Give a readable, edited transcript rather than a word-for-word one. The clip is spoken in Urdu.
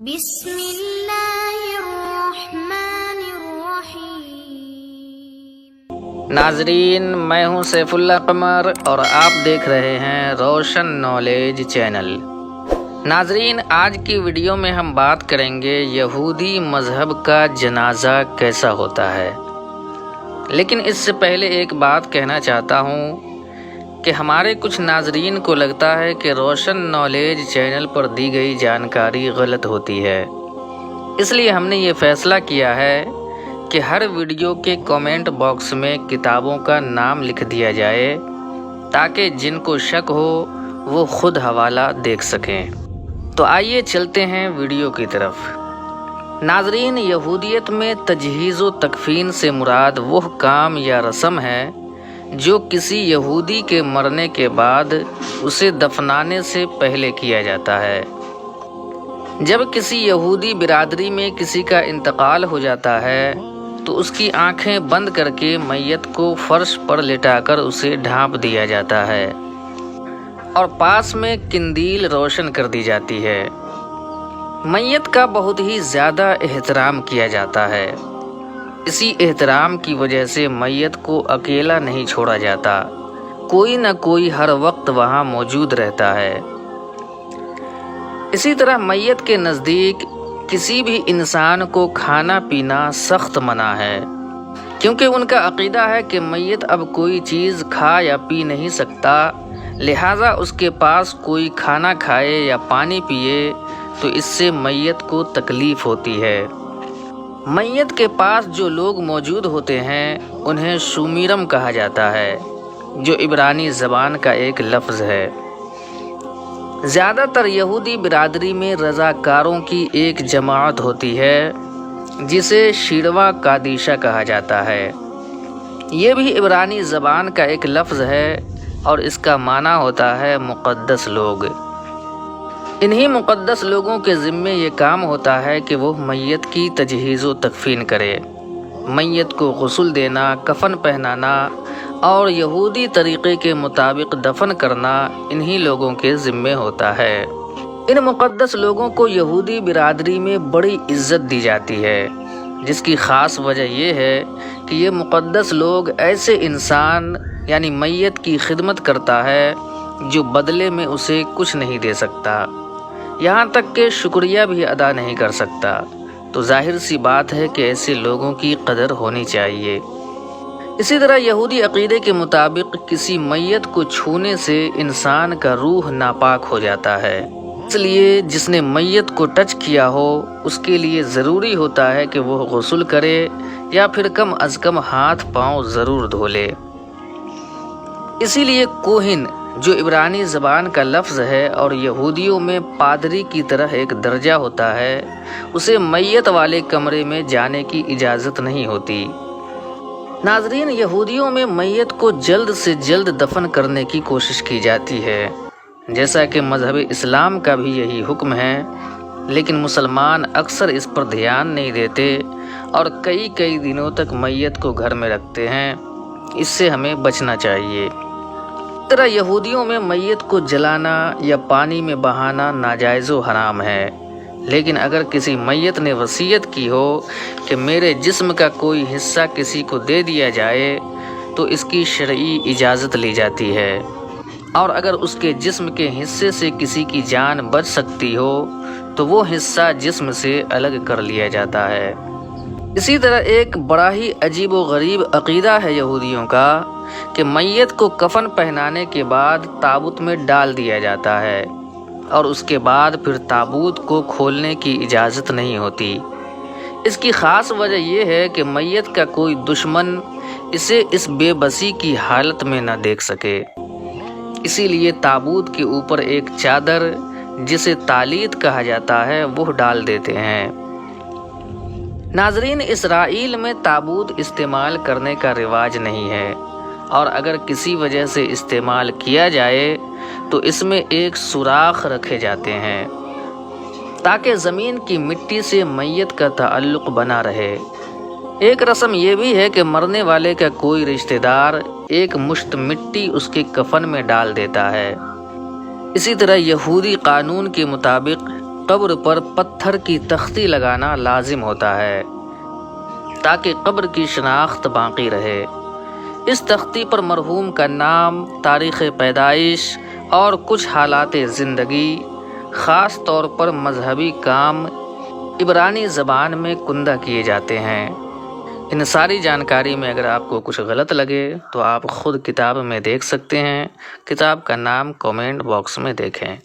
بسم اللہ الرحمن الرحیم۔ ناظرین، میں ہوں سیف اللہ قمر اور آپ دیکھ رہے ہیں روشن نالج چینل۔ ناظرین، آج کی ویڈیو میں ہم بات کریں گے یہودی مذہب کا جنازہ کیسا ہوتا ہے۔ لیکن اس سے پہلے ایک بات کہنا چاہتا ہوں کہ ہمارے کچھ ناظرین کو لگتا ہے کہ روشن نالج چینل پر دی گئی جانکاری غلط ہوتی ہے، اس لیے ہم نے یہ فیصلہ کیا ہے کہ ہر ویڈیو کے کامنٹ باکس میں کتابوں کا نام لکھ دیا جائے تاکہ جن کو شک ہو وہ خود حوالہ دیکھ سکیں۔ تو آئیے چلتے ہیں ویڈیو کی طرف۔ ناظرین، یہودیت میں تجہیز و تکفین سے مراد وہ کام یا رسم ہے جو کسی یہودی کے مرنے کے بعد اسے دفنانے سے پہلے کیا جاتا ہے۔ جب کسی یہودی برادری میں کسی کا انتقال ہو جاتا ہے تو اس کی آنکھیں بند کر کے میت کو فرش پر لٹا کر اسے ڈھانپ دیا جاتا ہے اور پاس میں قندیل روشن کر دی جاتی ہے۔ میت کا بہت ہی زیادہ احترام کیا جاتا ہے۔ اسی احترام کی وجہ سے میت کو اکیلا نہیں چھوڑا جاتا، کوئی نہ کوئی ہر وقت وہاں موجود رہتا ہے۔ اسی طرح میت کے نزدیک کسی بھی انسان کو کھانا پینا سخت منع ہے، کیونکہ ان کا عقیدہ ہے کہ میت اب کوئی چیز کھا یا پی نہیں سکتا، لہٰذا اس کے پاس کوئی کھانا کھائے یا پانی پیے تو اس سے میت کو تکلیف ہوتی ہے۔ میت کے پاس جو لوگ موجود ہوتے ہیں انہیں شومیرم کہا جاتا ہے، جو عبرانی زبان کا ایک لفظ ہے۔ زیادہ تر یہودی برادری میں رضاکاروں کی ایک جماعت ہوتی ہے جسے شیڑوا قادیشہ کہا جاتا ہے۔ یہ بھی عبرانی زبان کا ایک لفظ ہے اور اس کا معنی ہوتا ہے مقدس لوگ۔ انہی مقدس لوگوں کے ذمے یہ کام ہوتا ہے کہ وہ میت کی تجہیز و تکفین کرے، میت کو غسل دینا، کفن پہنانا اور یہودی طریقے کے مطابق دفن کرنا انہی لوگوں کے ذمے ہوتا ہے۔ ان مقدس لوگوں کو یہودی برادری میں بڑی عزت دی جاتی ہے، جس کی خاص وجہ یہ ہے کہ یہ مقدس لوگ ایسے انسان یعنی میت کی خدمت کرتا ہے جو بدلے میں اسے کچھ نہیں دے سکتا، یہاں تک کہ شکریہ بھی ادا نہیں کر سکتا۔ تو ظاہر سی بات ہے کہ ایسے لوگوں کی قدر ہونی چاہیے۔ اسی طرح یہودی عقیدے کے مطابق کسی میت کو چھونے سے انسان کا روح ناپاک ہو جاتا ہے، اس لیے جس نے میت کو ٹچ کیا ہو اس کے لیے ضروری ہوتا ہے کہ وہ غسل کرے یا پھر کم از کم ہاتھ پاؤں ضرور دھو لے۔ اسی لیے کوہن، جو عبرانی زبان کا لفظ ہے اور یہودیوں میں پادری کی طرح ایک درجہ ہوتا ہے، اسے میت والے کمرے میں جانے کی اجازت نہیں ہوتی۔ ناظرین، یہودیوں میں میت کو جلد سے جلد دفن کرنے کی کوشش کی جاتی ہے، جیسا کہ مذہب اسلام کا بھی یہی حکم ہے، لیکن مسلمان اکثر اس پر دھیان نہیں دیتے اور کئی دنوں تک میت کو گھر میں رکھتے ہیں۔ اس سے ہمیں بچنا چاہیے۔ اس طرح یہودیوں میں میت کو جلانا یا پانی میں بہانا ناجائز و حرام ہے، لیکن اگر کسی میت نے وصیت کی ہو کہ میرے جسم کا کوئی حصہ کسی کو دے دیا جائے تو اس کی شرعی اجازت لی جاتی ہے، اور اگر اس کے جسم کے حصے سے کسی کی جان بچ سکتی ہو تو وہ حصہ جسم سے الگ کر لیا جاتا ہے۔ اسی طرح ایک بڑا ہی عجیب و غریب عقیدہ ہے یہودیوں کا کہ میت کو کفن پہنانے کے بعد تابوت میں ڈال دیا جاتا ہے اور اس کے بعد پھر تابوت کو کھولنے کی اجازت نہیں ہوتی۔ اس کی خاص وجہ یہ ہے کہ میت کا کوئی دشمن اسے اس بے بسی کی حالت میں نہ دیکھ سکے، اسی لیے تابوت کے اوپر ایک چادر جسے تالیت کہا جاتا ہے وہ ڈال دیتے ہیں۔ ناظرین، اسرائیل میں تابوت استعمال کرنے کا رواج نہیں ہے، اور اگر کسی وجہ سے استعمال کیا جائے تو اس میں ایک سوراخ رکھے جاتے ہیں تاکہ زمین کی مٹی سے میت کا تعلق بنا رہے۔ ایک رسم یہ بھی ہے کہ مرنے والے کا کوئی رشتہ دار ایک مشت مٹی اس کے کفن میں ڈال دیتا ہے۔ اسی طرح یہودی قانون کے مطابق قبر پر پتھر کی تختی لگانا لازم ہوتا ہے تاکہ قبر کی شناخت باقی رہے۔ اس تختی پر مرحوم کا نام، تاریخ پیدائش اور کچھ حالات زندگی، خاص طور پر مذہبی کام عبرانی زبان میں کندہ کیے جاتے ہیں۔ ان ساری جانکاری میں اگر آپ کو کچھ غلط لگے تو آپ خود کتاب میں دیکھ سکتے ہیں۔ کتاب کا نام کامنٹ باکس میں دیکھیں۔